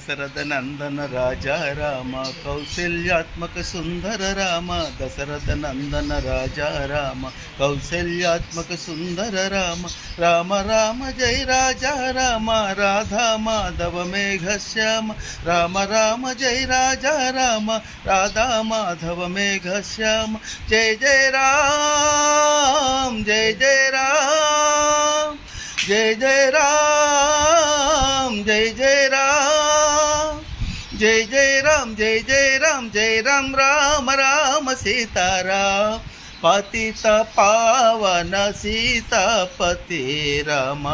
దశరథ నందన రాజా రామ కౌశల్యాత్మక సుందర రామ దశరథ నందన రాజా రామ కౌశల్యాత్మక సుందర రామ రామ రామ జై రాజా రామ రాధా మాధవ మేఘశ్యామ రామ రామ జై రాజా రామ రాధా మాధవ మేఘశ్యామ జయ జయ రామ జయ జయ రామ జయ జయ రామ జయ జయ రామ జయ జయ రామ జయ జయ రామ జయ రామ రామ రామ సీతారామ పతిత పావన సీతాపతి రామ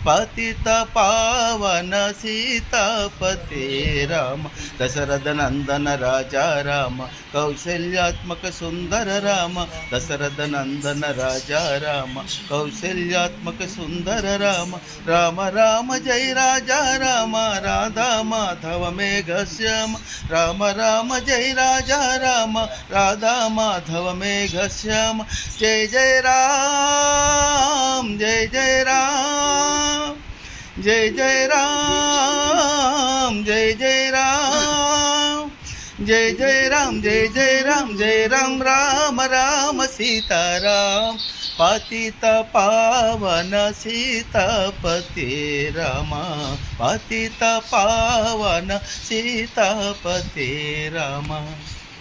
పతిత పావన సీతాపతి రామ దశరథ నందన రాజా రామ కౌశల్యాత్మక సుందర రామ దశరథ నందన రాజా రామ కౌశల్యాత్మక సుందర రామ రామ రామ జై రాజా రామ రాధా మాధవ మేఘశ్యామ రామ రామ జై రాజా రామ రాధా మాధవ మేఘశ్యామ श्याम जय जय राम जय जय राम जय जय राम जय जय राम जय जय राम जय जय राम जय राम राम राम सीताराम पतित पावन सीतापति राम पतित पावन सीतापति राम।